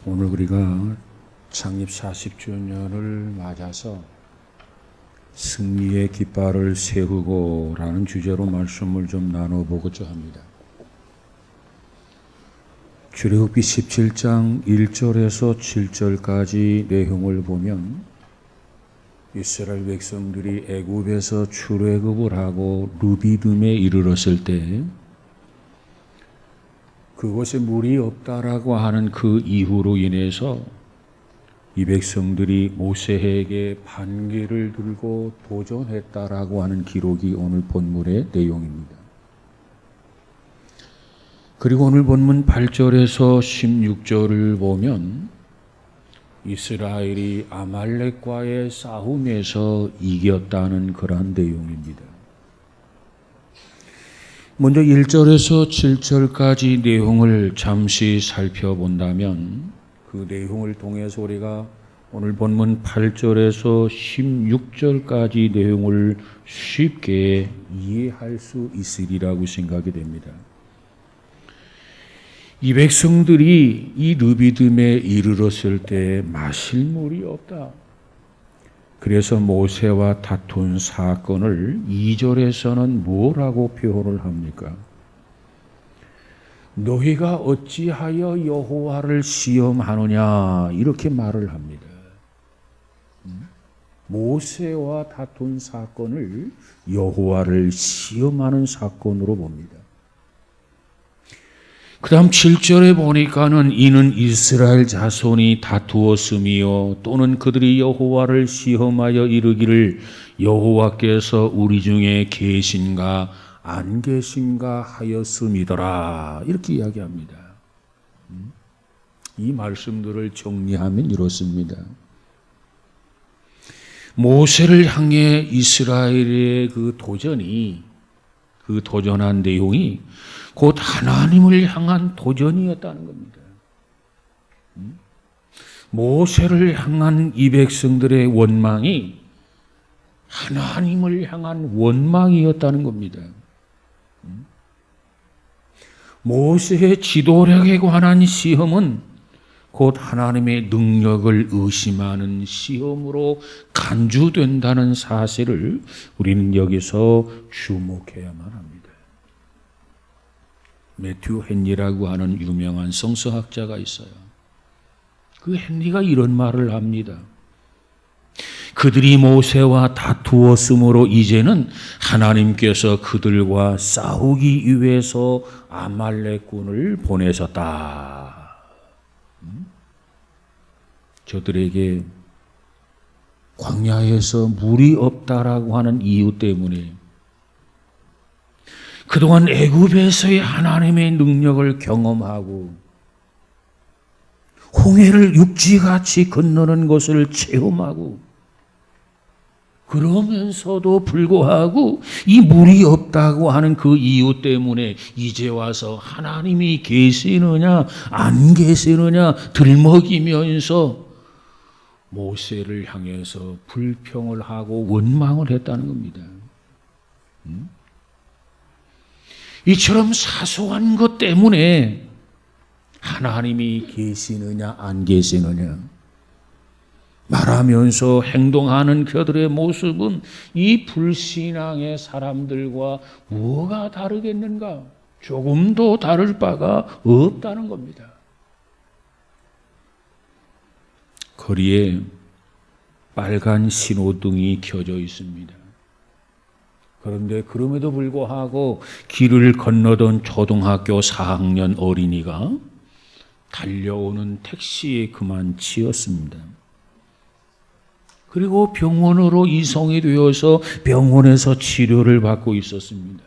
오늘 우리가 창립 40주년을 맞아서 승리의 깃발을 세우고 라는 주제로 말씀을 좀 나눠보고자 합니다. 출애굽기 17장 1절에서 7절까지 내용을 보면 이스라엘 백성들이 애굽에서 출애굽을 하고 루비딤에 이르렀을 때 그곳에 물이 없다라고 하는 그 이유로 인해서 이 백성들이 모세에게 반기를 들고 도전했다라고 하는 기록이 오늘 본문의 내용입니다. 그리고 오늘 본문 8절에서 16절을 보면 이스라엘이 아말렉과의 싸움에서 이겼다는 그러한 내용입니다. 먼저 1절에서 7절까지 내용을 잠시 살펴본다면 그 내용을 통해서 우리가 오늘 본문 8절에서 16절까지 내용을 쉽게 이해할 수 있으리라고 생각이 됩니다. 이 백성들이 이 르비딤에 이르렀을 때 마실 물이 없다. 그래서 모세와 다툰 사건을 2절에서는 뭐라고 표현을 합니까? 너희가 어찌하여 여호와를 시험하느냐 이렇게 말을 합니다. 모세와 다툰 사건을 여호와를 시험하는 사건으로 봅니다. 그 다음 7절에 보니까는 이는 이스라엘 자손이 다투었으며 또는 그들이 여호와를 시험하여 이르기를 여호와께서 우리 중에 계신가 안 계신가 하였음이더라 이렇게 이야기합니다. 이 말씀들을 정리하면 이렇습니다. 모세를 향해 이스라엘의 그 도전한 내용이 곧 하나님을 향한 도전이었다는 겁니다. 모세를 향한 이 백성들의 원망이 하나님을 향한 원망이었다는 겁니다. 모세의 지도력에 관한 시험은 곧 하나님의 능력을 의심하는 시험으로 간주된다는 사실을 우리는 여기서 주목해야만 합니다. 매튜 헨리라고 하는 유명한 성서학자가 있어요. 그 헨리가 이런 말을 합니다. 그들이 모세와 다투었으므로 이제는 하나님께서 그들과 싸우기 위해서 아말렉군을 보내셨다. 저들에게 광야에서 물이 없다라고 하는 이유 때문에 그동안 애굽에서의 하나님의 능력을 경험하고 홍해를 육지같이 건너는 것을 체험하고 그러면서도 불구하고 이 물이 없다고 하는 그 이유 때문에 이제 와서 하나님이 계시느냐 안 계시느냐 들먹이면서 모세를 향해서 불평을 하고 원망을 했다는 겁니다. 이처럼 사소한 것 때문에 하나님이 계시느냐 안 계시느냐 말하면서 행동하는 그들의 모습은 이 불신앙의 사람들과 뭐가 다르겠는가? 조금도 다를 바가 없다는 겁니다. 거리에 빨간 신호등이 켜져 있습니다. 그런데 그럼에도 불구하고 길을 건너던 초등학교 4학년 어린이가 달려오는 택시에 그만 치였습니다. 그리고 병원으로 이송이 되어서 병원에서 치료를 받고 있었습니다.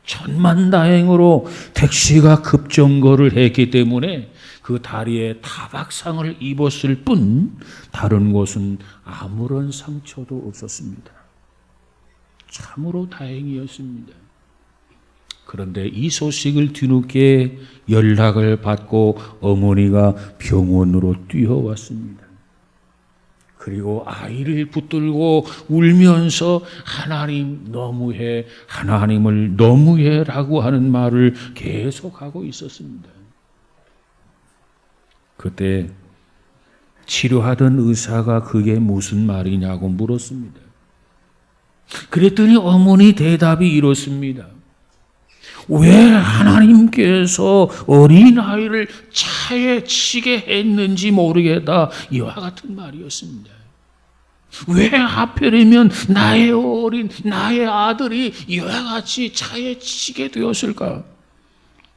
천만다행으로 택시가 급정거를 했기 때문에 그 다리에 타박상을 입었을 뿐 다른 곳은 아무런 상처도 없었습니다. 참으로 다행이었습니다. 그런데 이 소식을 뒤늦게 연락을 받고 어머니가 병원으로 뛰어왔습니다. 그리고 아이를 붙들고 울면서 하나님 너무해, 하나님을 너무해 라고 하는 말을 계속하고 있었습니다. 그때 치료하던 의사가 그게 무슨 말이냐고 물었습니다. 그랬더니 어머니 대답이 이렇습니다. 왜 하나님께서 어린아이를 차에 치게 했는지 모르겠다. 이와 같은 말이었습니다. 왜 하필이면 나의 아들이 이와 같이 차에 치게 되었을까?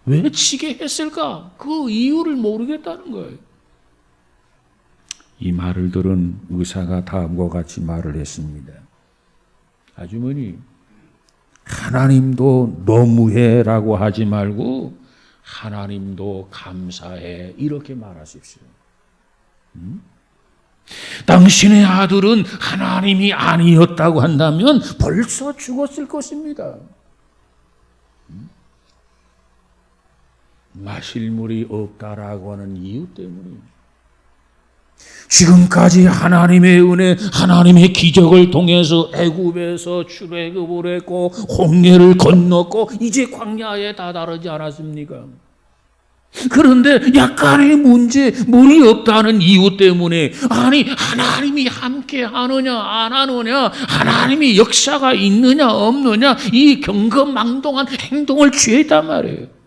왜 치게 했을까? 그 이유를 모르겠다는 거예요. 이 말을 들은 의사가 다음과 같이 말을 했습니다. 아주머니, 하나님도 너무해라고 하지 말고 하나님도 감사해 이렇게 말하십시오. 당신의 아들은 하나님이 아니었다고 한다면 벌써 죽었을 것입니다. 마실 물이 없다라고 하는 이유 때문에 지금까지 하나님의 은혜, 하나님의 기적을 통해서 애굽에서 출애굽을 했고 홍해를 건넜고 이제 광야에 다다르지 않았습니까? 그런데 약간의 문제, 물이 없다는 이유 때문에 아니 하나님이 함께 하느냐 안 하느냐, 하나님이 역사가 있느냐 없느냐 이 경거망동한 행동을 취했단 말이에요.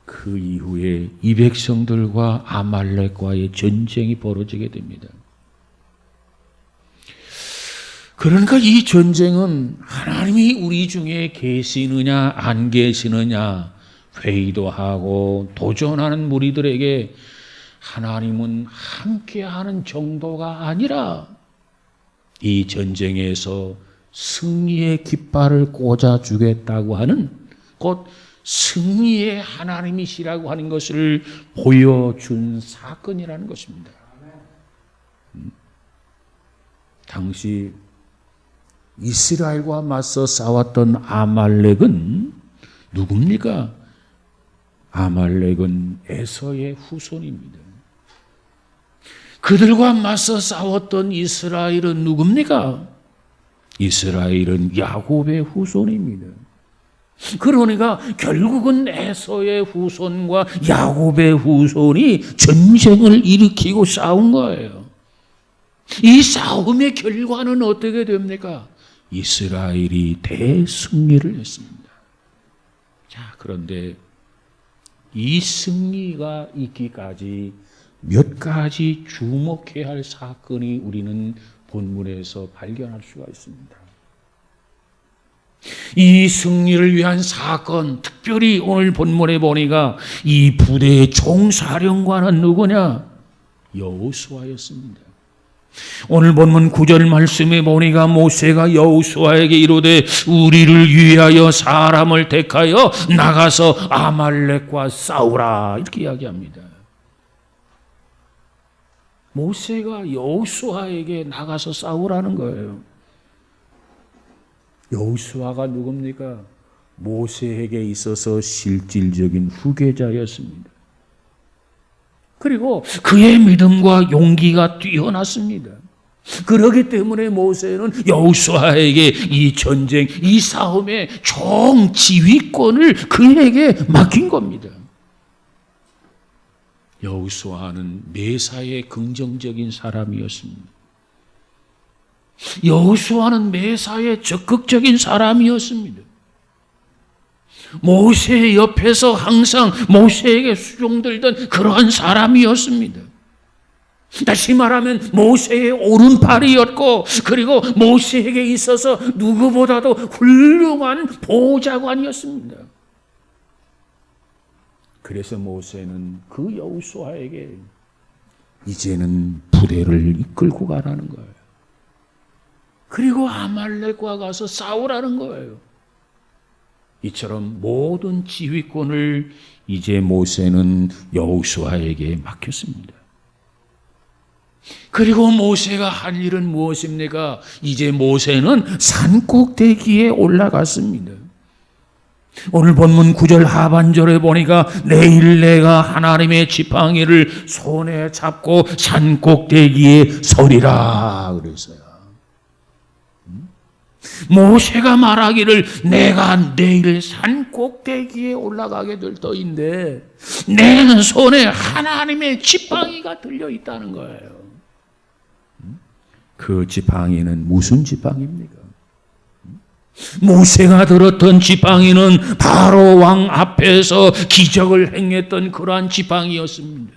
그 이후에 이 백성들과 아말렉과의 전쟁이 벌어지게 됩니다. 그러니까 이 전쟁은 하나님이 우리 중에 계시느냐 안 계시느냐 회의도 하고 도전하는 무리들에게 하나님은 함께하는 정도가 아니라 이 전쟁에서 승리의 깃발을 꽂아주겠다고 하는 곧 승리의 하나님이시라고 하는 것을 보여준 사건이라는 것입니다. 당시 이스라엘과 맞서 싸웠던 아말렉은 누굽니까? 아말렉은 에서의 후손입니다. 그들과 맞서 싸웠던 이스라엘은 누굽니까? 이스라엘은 야곱의 후손입니다. 그러니까 결국은 에서의 후손과 야곱의 후손이 전쟁을 일으키고 싸운 거예요. 이 싸움의 결과는 어떻게 됩니까? 이스라엘이 대승리를 했습니다. 자, 그런데 이 승리가 있기까지 몇 가지 주목해야 할 사건이 우리는 본문에서 발견할 수가 있습니다. 이 승리를 위한 사건, 특별히 오늘 본문에 보니까 이 부대의 총사령관은 누구냐? 여호수아였습니다. 오늘 본문 9절 말씀에 보니까 모세가 여호수아에게 이르되 우리를 위하여 사람을 택하여 나가서 아말렉과 싸우라 이렇게 이야기합니다. 모세가 여호수아에게 나가서 싸우라는 거예요. 여호수아가 누굽니까? 모세에게 있어서 실질적인 후계자였습니다. 그리고 그의 믿음과 용기가 뛰어났습니다. 그렇기 때문에 모세는 여호수아에게 이 전쟁, 이 싸움의 총 지휘권을 그에게 맡긴 겁니다. 여호수아는 매사에 긍정적인 사람이었습니다. 여호수아는 매사에 적극적인 사람이었습니다. 모세 옆에서 항상 모세에게 수종들던 그러한 사람이었습니다. 다시 말하면 모세의 오른팔이었고 그리고 모세에게 있어서 누구보다도 훌륭한 보좌관이었습니다. 그래서 모세는 그 여호수아에게 이제는 부대를 이끌고 가라는 거예요. 그리고 아말렉과 가서 싸우라는 거예요. 이처럼 모든 지휘권을 이제 모세는 여호수아에게 맡겼습니다. 그리고 모세가 할 일은 무엇입니까? 이제 모세는 산꼭대기에 올라갔습니다. 오늘 본문 9절 하반절에 보니까 내일 내가 하나님의 지팡이를 손에 잡고 산꼭대기에 서리라 그랬어요. 모세가 말하기를 내가 내일 산 꼭대기에 올라가게 될 터인데 내 손에 하나님의 지팡이가 들려 있다는 거예요. 그 지팡이는 무슨 지팡이입니까? 모세가 들었던 지팡이는 바로 왕 앞에서 기적을 행했던 그러한 지팡이였습니다.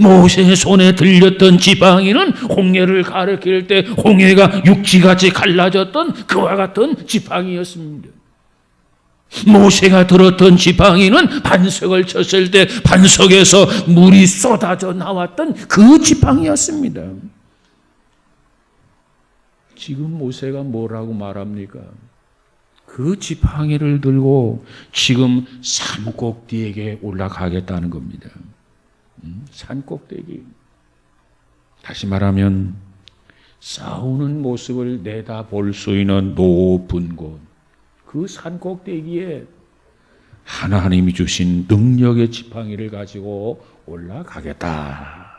모세의 손에 들렸던 지팡이는 홍해를 가리킬 때 홍해가 육지같이 갈라졌던 그와 같은 지팡이였습니다. 모세가 들었던 지팡이는 반석을 쳤을 때 반석에서 물이 쏟아져 나왔던 그 지팡이였습니다. 지금 모세가 뭐라고 말합니까? 그 지팡이를 들고 지금 산꼭대기에 올라가겠다는 겁니다. 산꼭대기. 다시 말하면 싸우는 모습을 내다볼 수 있는 높은 곳, 그 산꼭대기에 하나님이 주신 능력의 지팡이를 가지고 올라가겠다.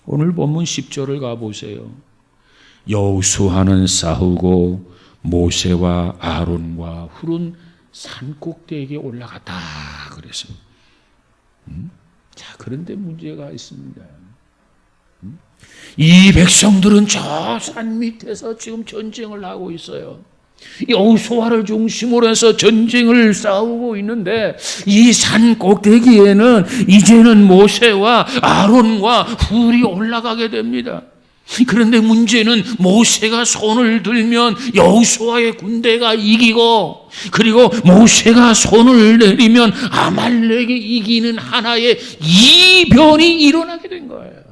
오늘 본문 10절을 가보세요. 여호수아는 싸우고 모세와 아론과 훌은 산꼭대기에 올라갔다 그랬어요. 자, 그런데 문제가 있습니다. 이 백성들은 저 산 밑에서 지금 전쟁을 하고 있어요. 여호수아를 중심으로 해서 전쟁을 싸우고 있는데 이 산 꼭대기에는 이제는 모세와 아론과 훌이 올라가게 됩니다. 그런데 문제는 모세가 손을 들면 여호수아의 군대가 이기고, 그리고 모세가 손을 내리면 아말렉이 이기는 하나의 이변이 일어나게 된 거예요.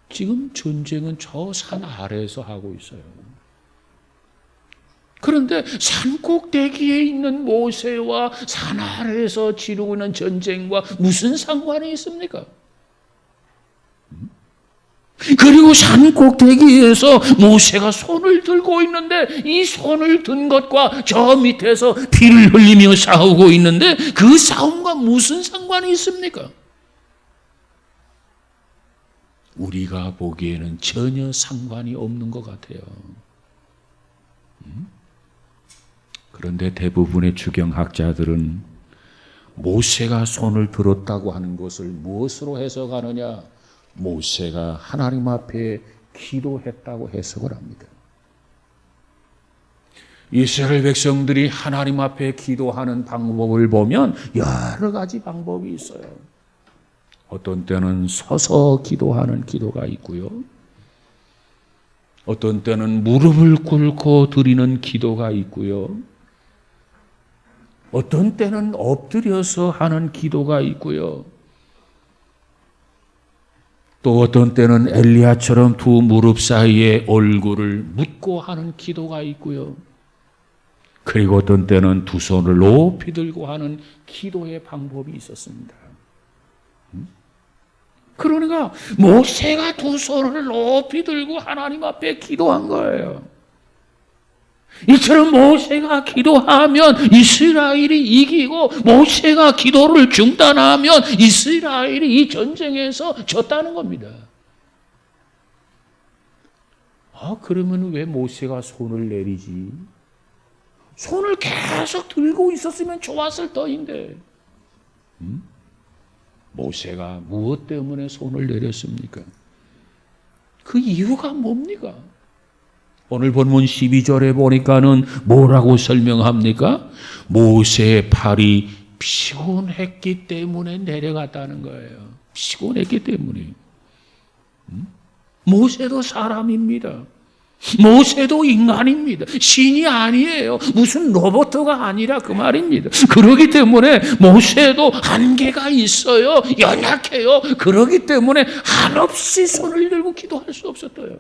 지금 전쟁은 저 산 아래에서 하고 있어요. 그런데 산 꼭대기에 있는 모세와 산 아래에서 치르고 있는 전쟁과 무슨 상관이 있습니까? 그리고 산 꼭대기에서 모세가 손을 들고 있는데 이 손을 든 것과 저 밑에서 피를 흘리며 싸우고 있는데 그 싸움과 무슨 상관이 있습니까? 우리가 보기에는 전혀 상관이 없는 것 같아요. 그런데 대부분의 주경학자들은 모세가 손을 들었다고 하는 것을 무엇으로 해석하느냐? 모세가 하나님 앞에 기도했다고 해석을 합니다. 이스라엘 백성들이 하나님 앞에 기도하는 방법을 보면 여러 가지 방법이 있어요. 어떤 때는 서서 기도하는 기도가 있고요. 어떤 때는 무릎을 꿇고 드리는 기도가 있고요. 어떤 때는 엎드려서 하는 기도가 있고요. 또 어떤 때는 엘리야처럼 두 무릎 사이에 얼굴을 묻고 하는 기도가 있고요. 그리고 어떤 때는 두 손을 높이 들고 하는 기도의 방법이 있었습니다. 그러니까 모세가 두 손을 높이 들고 하나님 앞에 기도한 거예요. 이처럼 모세가 기도하면 이스라엘이 이기고 모세가 기도를 중단하면 이스라엘이 이 전쟁에서 졌다는 겁니다. 그러면 왜 모세가 손을 내리지? 손을 계속 들고 있었으면 좋았을 터인데 모세가 무엇 때문에 손을 내렸습니까? 그 이유가 뭡니까? 오늘 본문 12절에 보니까는 뭐라고 설명합니까? 모세의 팔이 피곤했기 때문에 내려갔다는 거예요. 피곤했기 때문에. 모세도 사람입니다. 모세도 인간입니다. 신이 아니에요. 무슨 로봇가 아니라 그 말입니다. 그렇기 때문에 모세도 한계가 있어요. 연약해요. 그렇기 때문에 한없이 손을 들고 기도할 수 없었어요.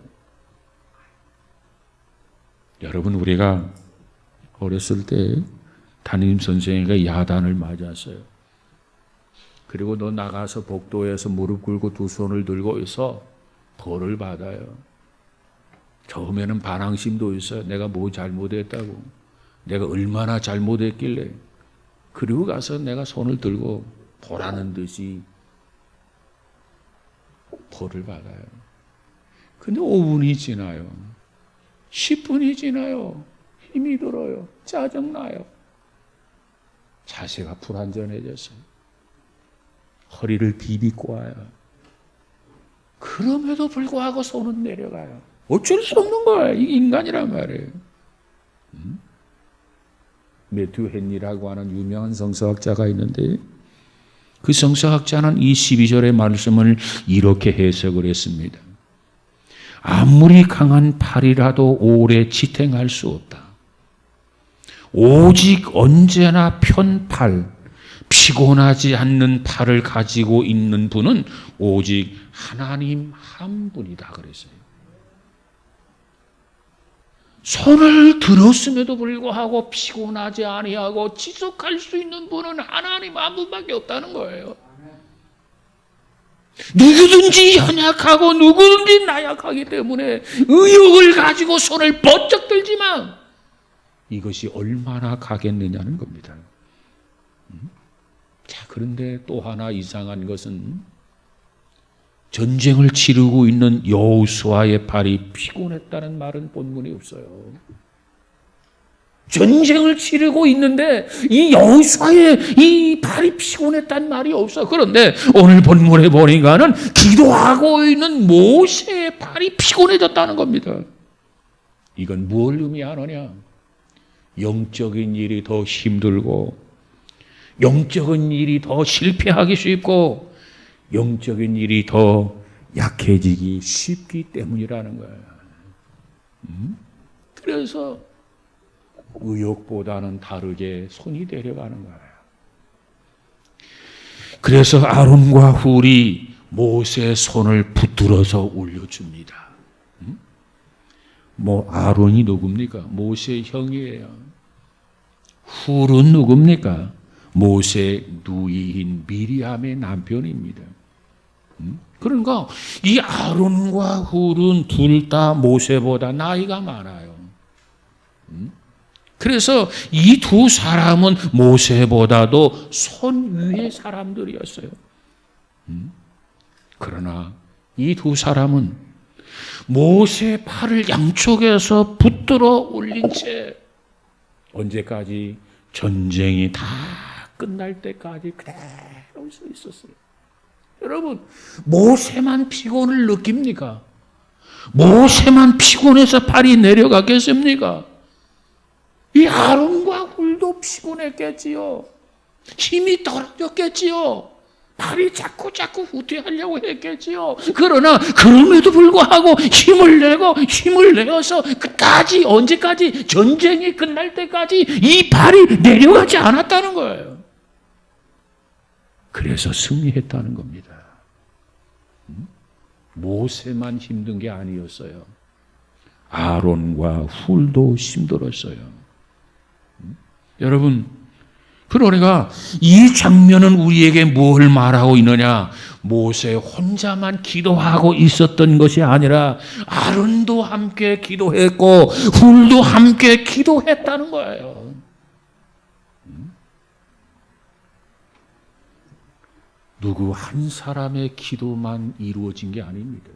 여러분, 우리가 어렸을 때 담임 선생님과 야단을 맞았어요. 그리고 너 나가서 복도에서 무릎 꿇고 두 손을 들고 있어. 벌을 받아요. 처음에는 반항심도 있어요. 내가 뭐 잘못했다고. 내가 얼마나 잘못했길래. 그리고 가서 내가 손을 들고 보라는 듯이 벌을 받아요. 근데 5분이 지나요. 10분이 지나요. 힘이 들어요. 짜증나요. 자세가 불안전해졌어요. 허리를 비비고 와요. 그럼에도 불구하고 손은 내려가요. 어쩔 수 없는 거예요. 이게 인간이란 말이에요. 매튜 헨리라고 하는 유명한 성서학자가 있는데 그 성서학자는 이 12절의 말씀을 이렇게 해석을 했습니다. 아무리 강한 팔이라도 오래 지탱할 수 없다. 오직 언제나 편팔, 피곤하지 않는 팔을 가지고 있는 분은 오직 하나님 한 분이다 그랬어요. 손을 들었음에도 불구하고 피곤하지 아니하고 지속할 수 있는 분은 하나님 한 분밖에 없다는 거예요. 누구든지 연약하고 누구든지 나약하기 때문에 의욕을 가지고 손을 번쩍 들지만 이것이 얼마나 가겠느냐는 겁니다. 자, 그런데 또 하나 이상한 것은 전쟁을 치르고 있는 여호수아의 발이 피곤했다는 말은 본문에 없어요. 전쟁을 치르고 있는데 이 여호수아의 이 발이 피곤했다는 말이 없어. 그런데 오늘 본문에 보니까는 기도하고 있는 모세의 발이 피곤해졌다는 겁니다. 이건 뭘 의미하느냐? 영적인 일이 더 힘들고 영적인 일이 더 실패하기 쉽고 영적인 일이 더 약해지기 쉽기 때문이라는 거예요. 그래서 의욕보다는 다르게 손이 내려가는 거예요. 그래서 아론과 훌이 모세의 손을 붙들어서 올려줍니다. 아론이 누굽니까? 모세의 형이에요. 훌은 누굽니까? 모세의 누이인 미리암의 남편입니다. 그러니까 이 아론과 훌은 둘 다 모세보다 나이가 많아요. 그래서 이 두 사람은 모세보다도 손 위의 사람들이었어요. 그러나 이 두 사람은 모세의 팔을 양쪽에서 붙들어 올린 채 언제까지? 전쟁이 다 끝날 때까지 그대로 서 있었어요. 여러분, 모세만 피곤을 느낍니까? 모세만 피곤해서 팔이 내려가겠습니까? 이 아론과 훌도 피곤했겠지요. 힘이 떨어졌겠지요. 팔이 자꾸 후퇴하려고 했겠지요. 그러나 그럼에도 불구하고 힘을 내어서 끝까지, 언제까지? 전쟁이 끝날 때까지 이 팔이 내려가지 않았다는 거예요. 그래서 승리했다는 겁니다. 모세만 힘든 게 아니었어요. 아론과 훌도 힘들었어요. 여러분, 그러니까 이 장면은 우리에게 뭘 말하고 있느냐? 모세 혼자만 기도하고 있었던 것이 아니라 아론도 함께 기도했고 훌도 함께 기도했다는 거예요. 누구 한 사람의 기도만 이루어진 게 아닙니다.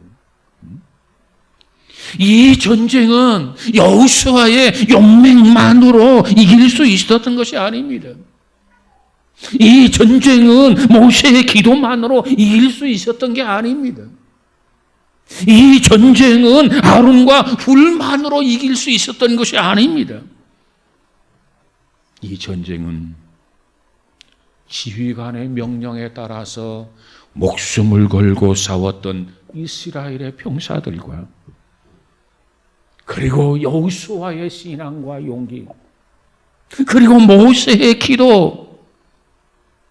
이 전쟁은 여호수아의 용맹만으로 이길 수 있었던 것이 아닙니다. 이 전쟁은 모세의 기도만으로 이길 수 있었던 게 아닙니다. 이 전쟁은 아론과 훌만으로 이길 수 있었던 것이 아닙니다. 이 전쟁은 지휘관의 명령에 따라서 목숨을 걸고 싸웠던 이스라엘의 병사들과 그리고 여호수아의 신앙과 용기 그리고 모세의 기도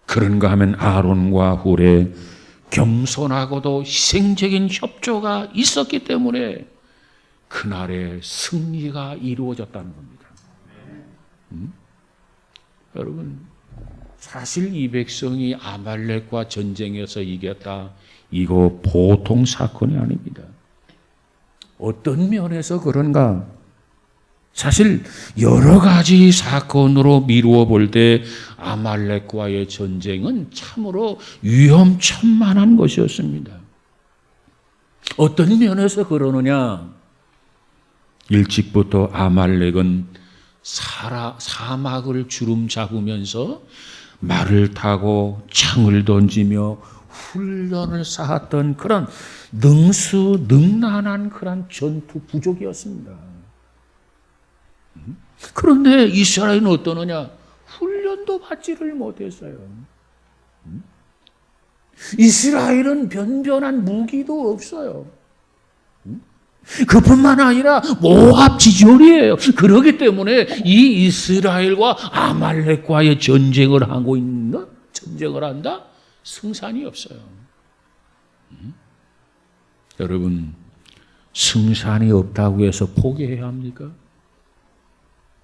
그런가 하면 아론과 훌의 겸손하고도 희생적인 협조가 있었기 때문에 그날의 승리가 이루어졌다는 겁니다. 여러분, 사실 이 백성이 아말렉과 전쟁에서 이겼다. 이거 보통 사건이 아닙니다. 어떤 면에서 그런가? 사실 여러 가지 사건으로 미루어 볼 때 아말렉과의 전쟁은 참으로 위험천만한 것이었습니다. 어떤 면에서 그러느냐? 일찍부터 아말렉은 사막을 주름 잡으면서 말을 타고 창을 던지며 훈련을 쌓았던 그런 능수능란한 그런 전투 부족이었습니다. 그런데 이스라엘은 어떠느냐? 훈련도 받지를 못했어요. 이스라엘은 변변한 무기도 없어요. 그뿐만 아니라 모압 지졸이에요. 그렇기 때문에 이 이스라엘과 아말렉과의 전쟁을 한다? 승산이 없어요. 여러분, 승산이 없다고 해서 포기해야 합니까?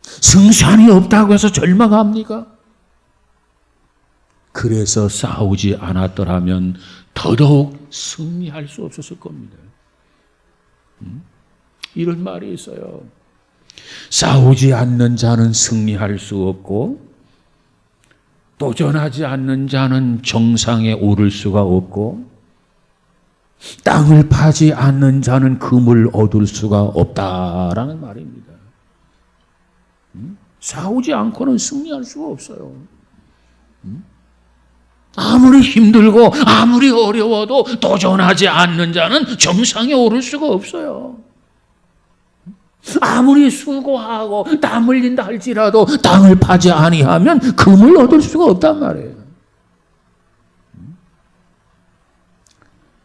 승산이 없다고 해서 절망합니까? 그래서 싸우지 않았더라면 더더욱 승리할 수 없었을 겁니다. 이런 말이 있어요. 싸우지 않는 자는 승리할 수 없고 도전하지 않는 자는 정상에 오를 수가 없고 땅을 파지 않는 자는 금을 얻을 수가 없다라는 말입니다. 싸우지 않고는 승리할 수가 없어요. 아무리 힘들고 아무리 어려워도 도전하지 않는 자는 정상에 오를 수가 없어요. 아무리 수고하고 땀 흘린다 할지라도 땅을 파지 아니하면 금을 얻을 수가 없단 말이에요.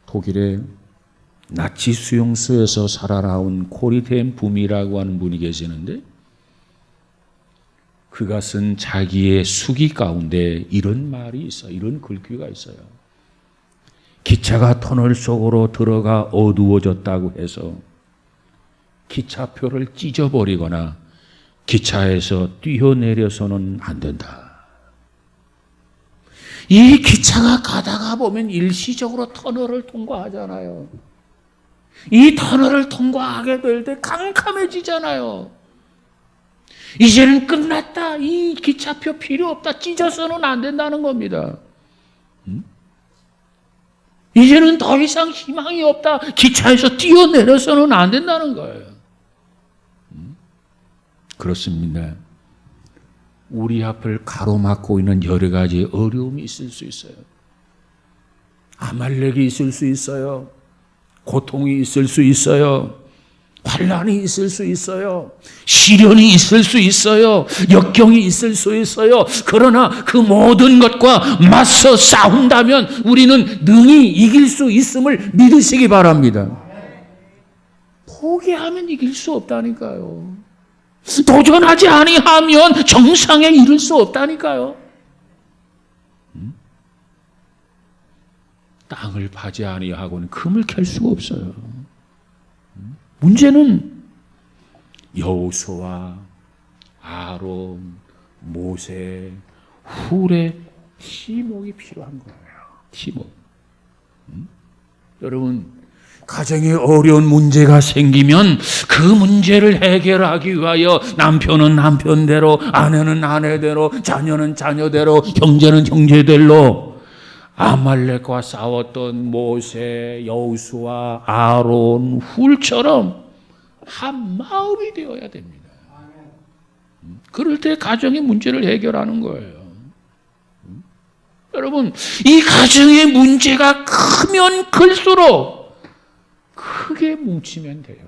독일의 나치 수용소에서 살아나온 코리텐 붐이라고 하는 분이 계시는데 그가 쓴 자기의 수기 가운데 이런 말이 있어요. 이런 글귀가 있어요. 기차가 터널 속으로 들어가 어두워졌다고 해서 기차표를 찢어버리거나 기차에서 뛰어내려서는 안 된다. 이 기차가 가다가 보면 일시적으로 터널을 통과하잖아요. 이 터널을 통과하게 될 때 캄캄해지잖아요. 이제는 끝났다. 이 기차표 필요 없다. 찢어서는 안 된다는 겁니다. 이제는 더 이상 희망이 없다. 기차에서 뛰어내려서는 안 된다는 거예요. 그렇습니다. 우리 앞을 가로막고 있는 여러 가지 어려움이 있을 수 있어요. 아말렉이 있을 수 있어요. 고통이 있을 수 있어요. 환난이 있을 수 있어요. 시련이 있을 수 있어요. 역경이 있을 수 있어요. 그러나 그 모든 것과 맞서 싸운다면 우리는 능히 이길 수 있음을 믿으시기 바랍니다. 포기하면 이길 수 없다니까요. 도전하지 아니하면 정상에 이를 수 없다니까요. 땅을 파지 아니하고는 금을 캘 수가 없어요. 문제는 여호수아, 아론, 모세, 훌의 팀워크가 필요한 거예요. 팀워크. 여러분, 가정에 어려운 문제가 생기면 그 문제를 해결하기 위하여 남편은 남편대로, 아내는 아내대로, 자녀는 자녀대로, 형제는 형제대로 아말렉과 싸웠던 모세, 여호수아, 아론, 훌처럼 한 마음이 되어야 됩니다. 그럴 때 가정의 문제를 해결하는 거예요. 여러분, 이 가정의 문제가 크면 클수록 크게 뭉치면 돼요.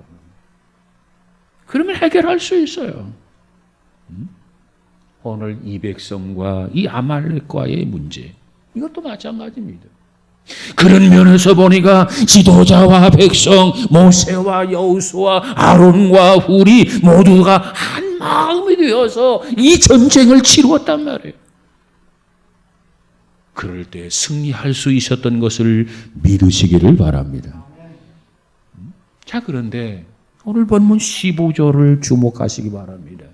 그러면 해결할 수 있어요. 오늘 이 백성과 이 아말렉과의 문제, 이것도 마찬가지입니다. 그런 면에서 보니까 지도자와 백성, 모세와 여호수아, 아론과 훌이 모두가 한 마음이 되어서 이 전쟁을 치루었단 말이에요. 그럴 때 승리할 수 있었던 것을 믿으시기를 바랍니다. 자, 그런데 오늘 본문 15절을 주목하시기 바랍니다.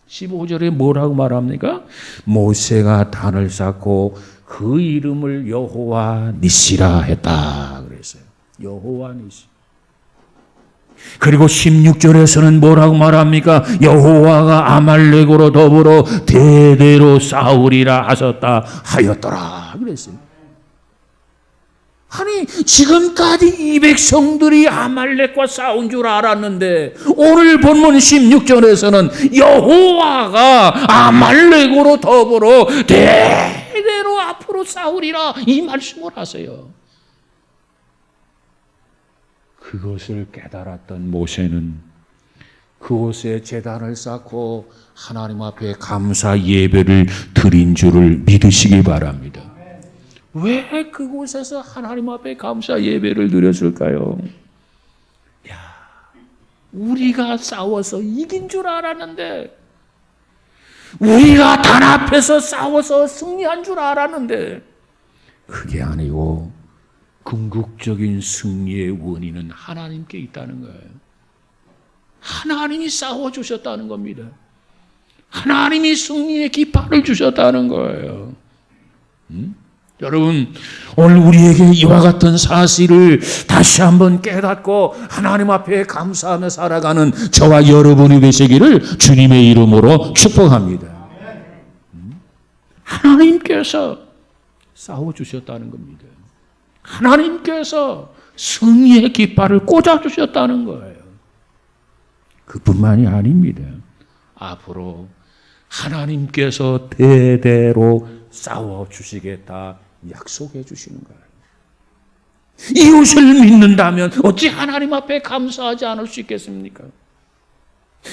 15절에 뭐라고 말합니까? 모세가 단을 쌓고 그 이름을 여호와 니시라 했다 그랬어요. 여호와 니시. 그리고 16절에서는 뭐라고 말합니까? 여호와가 아말렉으로 더불어 대대로 싸우리라 하셨다 하였더라 그랬어요. 아니 지금까지 이 백성들이 아말렉과 싸운 줄 알았는데 오늘 본문 16절에서는 여호와가 아말렉으로 더불어 대대로 앞으로 싸우리라 이 말씀을 하세요. 그것을 깨달았던 모세는 그곳에 제단을 쌓고 하나님 앞에 감사 예배를 드린 줄을 믿으시기 바랍니다. 왜 그곳에서 하나님 앞에 감사 예배를 드렸을까요? 야, 우리가 싸워서 이긴 줄 알았는데, 우리가 단합해서 싸워서 승리한 줄 알았는데, 그게 아니고 궁극적인 승리의 원인은 하나님께 있다는 거예요. 하나님이 싸워주셨다는 겁니다. 하나님이 승리의 깃발을 주셨다는 거예요. 여러분, 오늘 우리에게 이와 같은 사실을 다시 한번 깨닫고 하나님 앞에 감사하며 살아가는 저와 여러분이 되시기를 주님의 이름으로 축복합니다. 하나님께서 싸워주셨다는 겁니다. 하나님께서 승리의 깃발을 꽂아주셨다는 거예요. 그뿐만이 아닙니다. 앞으로 하나님께서 대대로 싸워주시겠다 약속해 주시는 거예요. 이것을 믿는다면 어찌 하나님 앞에 감사하지 않을 수 있겠습니까?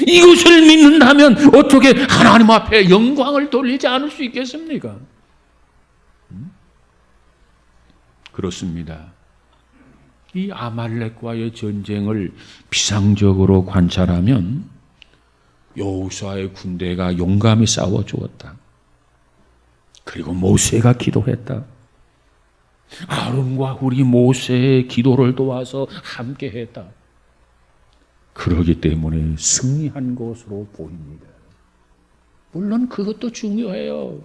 이것을 믿는다면 어떻게 하나님 앞에 영광을 돌리지 않을 수 있겠습니까? 그렇습니다. 이 아말렉과의 전쟁을 비상적으로 관찰하면 여호수아의 군대가 용감히 싸워 주었다. 그리고 모세가 기도했다. 아론과 우리 모세의 기도를 도와서 함께 했다. 그러기 때문에 승리한 것으로 보입니다. 물론 그것도 중요해요.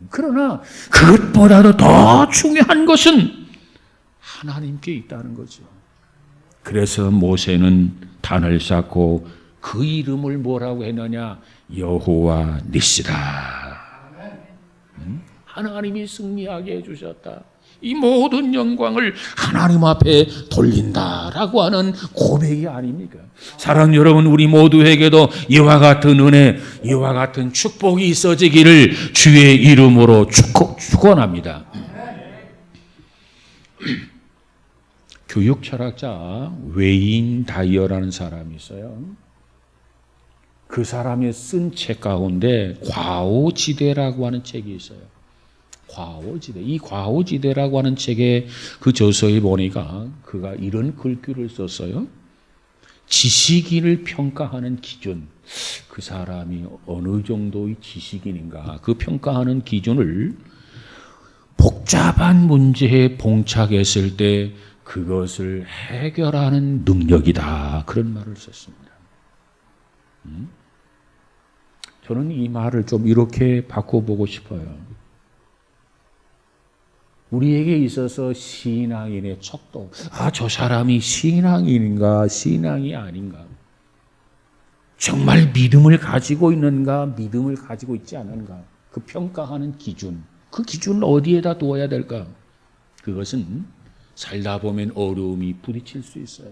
그러나 그것보다도 더 중요한 것은 하나님께 있다는 거죠. 그래서 모세는 단을 쌓고 그 이름을 뭐라고 했느냐? 여호와 니시다. 하나님이 승리하게 해주셨다. 이 모든 영광을 하나님 앞에 돌린다라고 하는 고백이 아닙니까? 사랑하는 여러분, 우리 모두에게도 이와 같은 은혜, 이와 같은 축복이 있어지기를 주의 이름으로 축원합니다. 교육 철학자 웨인 다이어라는 사람이 있어요. 그 사람이 쓴 책 가운데 과오지대라고 하는 책이 있어요. 과오지대. 이 과오지대라고 하는 책의 그 저서에 보니까 그가 이런 글귀를 썼어요. 지식인을 평가하는 기준. 그 사람이 어느 정도의 지식인인가. 그 평가하는 기준을 복잡한 문제에 봉착했을 때 그것을 해결하는 능력이다. 그런 말을 썼습니다. 저는 이 말을 좀 이렇게 바꿔보고 싶어요. 우리에게 있어서 신앙인의 척도, 저 사람이 신앙인인가, 신앙이 아닌가. 정말 믿음을 가지고 있는가, 믿음을 가지고 있지 않은가. 그 평가하는 기준, 그 기준을 어디에다 두어야 될까? 그것은 살다 보면 어려움이 부딪힐 수 있어요.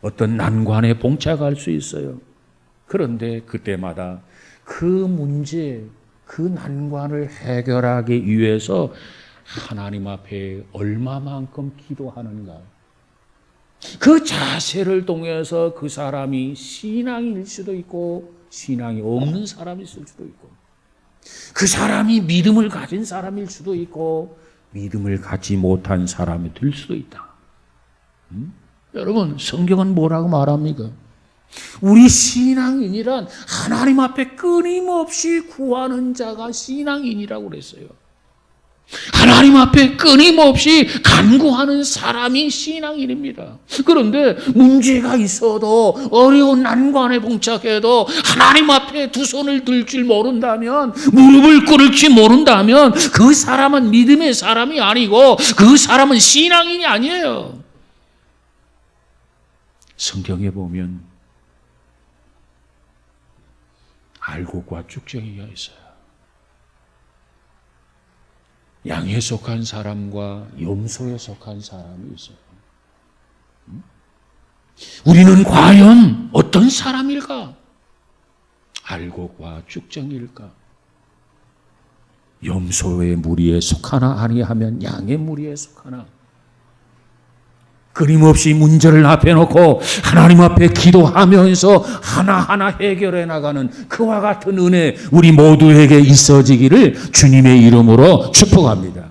어떤 난관에 봉착할 수 있어요. 그런데 그때마다 그 문제, 그 난관을 해결하기 위해서 하나님 앞에 얼마만큼 기도하는가. 그 자세를 통해서 그 사람이 신앙일 수도 있고 신앙이 없는 사람일 수도 있고 그 사람이 믿음을 가진 사람일 수도 있고 믿음을 갖지 못한 사람이 될 수도 있다. 여러분, 성경은 뭐라고 말합니까? 우리 신앙인이란 하나님 앞에 끊임없이 구하는 자가 신앙인이라고 그랬어요. 하나님 앞에 끊임없이 간구하는 사람이 신앙인입니다. 그런데 문제가 있어도 어려운 난관에 봉착해도 하나님 앞에 두 손을 들 줄 모른다면, 무릎을 꿇을 줄 모른다면 그 사람은 믿음의 사람이 아니고 그 사람은 신앙인이 아니에요. 성경에 보면 알곡과 쭉정이가 있어요. 양에 속한 사람과 염소에 속한 사람이 있어요. 우리는 과연 어떤 사람일까? 알곡과 쭉정일까? 염소의 무리에 속하나 아니하면 양의 무리에 속하나? 끊임없이 문제를 앞에 놓고 하나님 앞에 기도하면서 하나하나 해결해 나가는 그와 같은 은혜 우리 모두에게 있어지기를 주님의 이름으로 축복합니다.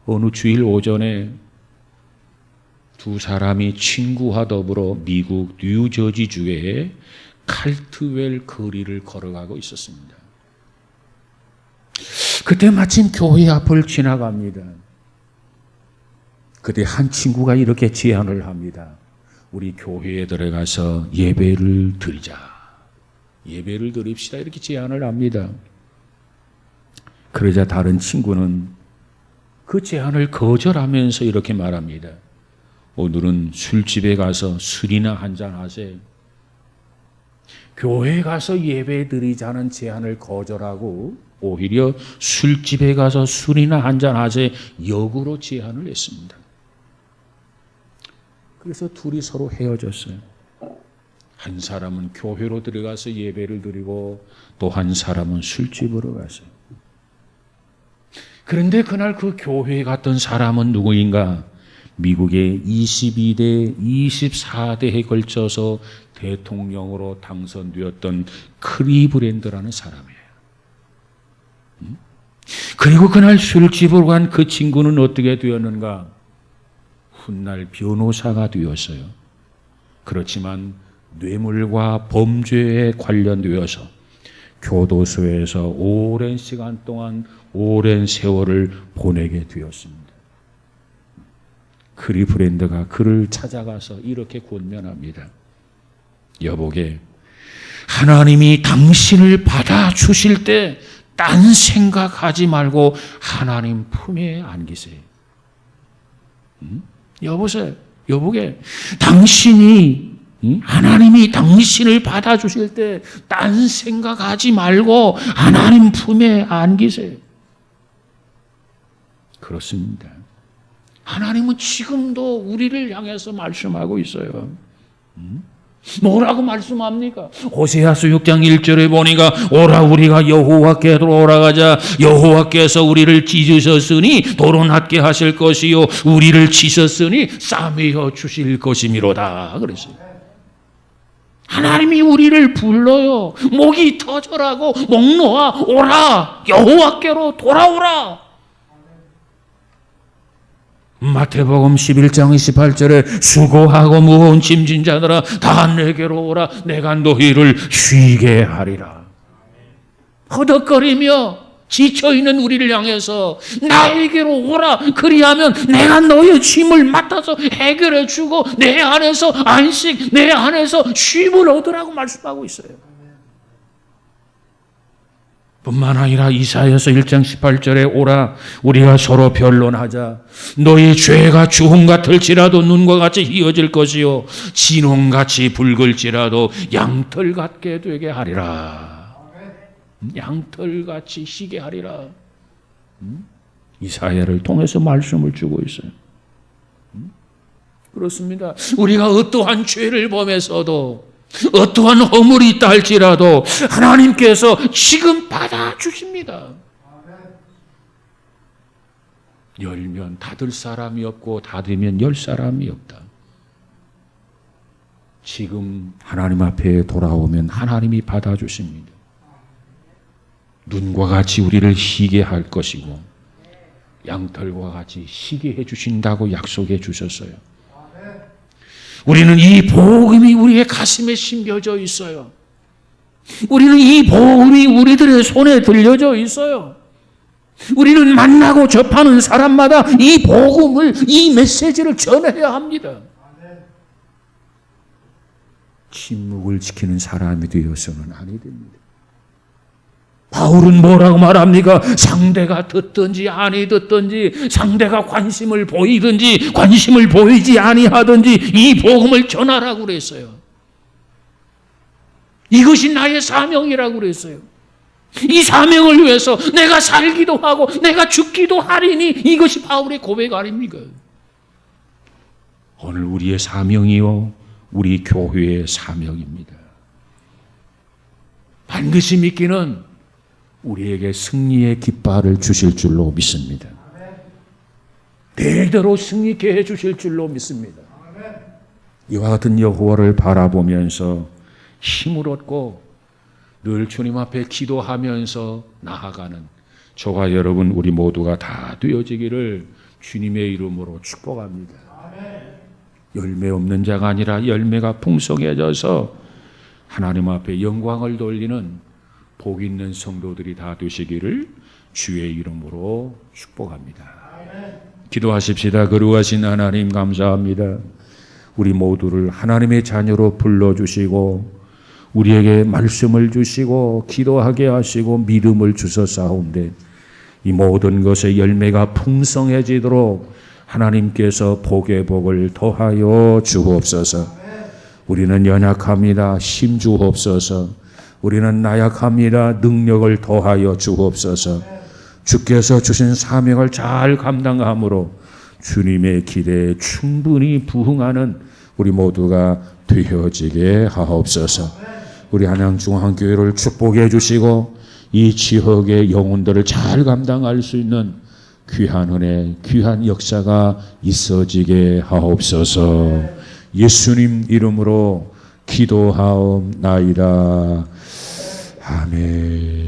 어느 주일 오전에 두 사람이 친구와 더불어 미국 뉴저지주의 칼트웰 거리를 걸어가고 있었습니다. 그때 마침 교회 앞을 지나갑니다. 그때 한 친구가 이렇게 제안을 합니다. 우리 교회에 들어가서 예배를 드리자. 예배를 드립시다. 이렇게 제안을 합니다. 그러자 다른 친구는 그 제안을 거절하면서 이렇게 말합니다. 오늘은 술집에 가서 술이나 한잔 하세요. 교회에 가서 예배 드리자는 제안을 거절하고 오히려 술집에 가서 술이나 한잔 하세요. 역으로 제안을 했습니다. 그래서 둘이 서로 헤어졌어요. 한 사람은 교회로 들어가서 예배를 드리고 또 한 사람은 술집으로 갔어요. 그런데 그날 그 교회에 갔던 사람은 누구인가? 미국의 22대, 24대에 걸쳐서 대통령으로 당선되었던 클리브랜드라는 사람이에요. 그리고 그날 술집으로 간 그 친구는 어떻게 되었는가? 훗날 변호사가 되었어요. 그렇지만 뇌물과 범죄에 관련되어서 교도소에서 오랜 시간 동안 오랜 세월을 보내게 되었습니다. 클리브랜드가 그를 찾아가서 이렇게 권면합니다. 여보게, 하나님이 당신을 받아주실 때 딴 생각하지 말고 하나님 품에 안기세요. 여보세요. 여보게, 하나님이 당신을 받아주실 때 딴 생각하지 말고 하나님 품에 안기세요. 그렇습니다. 하나님은 지금도 우리를 향해서 말씀하고 있어요. 뭐라고 말씀합니까? 호세아서 6장 1절에 보니까 오라 우리가 여호와께로 오라가자. 여호와께서 우리를 찢으셨으니 도론하게 하실 것이요 우리를 치셨으니 싸매어 주실 것이미로다. 그랬어요. 하나님이 우리를 불러요. 목이 터져라고 목 놓아 오라. 여호와께로 돌아오라. 마태복음 11장 28절에 수고하고 무거운 짐진 자들아 다 내게로 오라. 내가 너희를 쉬게 하리라. 허덕거리며 지쳐있는 우리를 향해서 나에게로 오라. 그리하면 내가 너의 짐을 맡아서 해결해 주고 내 안에서 안식, 내 안에서 쉼을 얻으라고 말씀하고 있어요. 뿐만 아니라 이사야서 1장 18절에 오라 우리가 서로 변론하자. 너희 죄가 주홍 같을지라도 눈과 같이 희어질 것이요 진홍같이 붉을지라도 양털 같게 되게 하리라. 양털같이 희게 하리라. 이사야를 통해서 말씀을 주고 있어요. 그렇습니다. 우리가 어떠한 죄를 범해서도 어떠한 허물이 있다 할지라도 하나님께서 지금 받아주십니다. 열면 닫을 사람이 없고 닫으면 열 사람이 없다. 지금 하나님 앞에 돌아오면 하나님이 받아주십니다. 눈과 같이 우리를 희게 할 것이고 양털과 같이 희게 해주신다고 약속해 주셨어요. 우리는 이 복음이 우리의 가슴에 심겨져 있어요. 우리는 이 복음이 우리들의 손에 들려져 있어요. 우리는 만나고 접하는 사람마다 이 복음을, 이 메시지를 전해야 합니다. 침묵을 지키는 사람이 되어서는 아니 됩니다. 바울은 뭐라고 말합니까? 상대가 듣든지 아니 듣든지 상대가 관심을 보이든지 관심을 보이지 아니하든지 이 복음을 전하라고 그랬어요. 이것이 나의 사명이라고 그랬어요. 이 사명을 위해서 내가 살기도 하고 내가 죽기도 하리니, 이것이 바울의 고백 아닙니까? 오늘 우리의 사명이요, 우리 교회의 사명입니다. 반드시 믿기는 우리에게 승리의 깃발을 주실 줄로 믿습니다. 대대로 승리케 해주실 줄로 믿습니다. 이와 같은 여호와를 바라보면서 힘을 얻고 늘 주님 앞에 기도하면서 나아가는 저와 여러분 우리 모두가 다 되어지기를 주님의 이름으로 축복합니다. 열매 없는 자가 아니라 열매가 풍성해져서 하나님 앞에 영광을 돌리는 복 있는 성도들이 다 되시기를 주의 이름으로 축복합니다. 기도하십시다. 거룩하신 하나님, 감사합니다. 우리 모두를 하나님의 자녀로 불러주시고 우리에게 말씀을 주시고 기도하게 하시고 믿음을 주셨사온데, 이 모든 것의 열매가 풍성해지도록 하나님께서 복의 복을 더하여 주옵소서. 우리는 연약합니다. 힘 주옵소서. 우리는 나약합니다. 능력을 더하여 주옵소서. 주께서 주신 사명을 잘 감당함으로 주님의 기대에 충분히 부응하는 우리 모두가 되어지게 하옵소서. 우리 한양중앙교회를 축복해 주시고 이 지역의 영혼들을 잘 감당할 수 있는 귀한 은혜, 귀한 역사가 있어지게 하옵소서. 예수님 이름으로 기도하옵나이다. 아멘.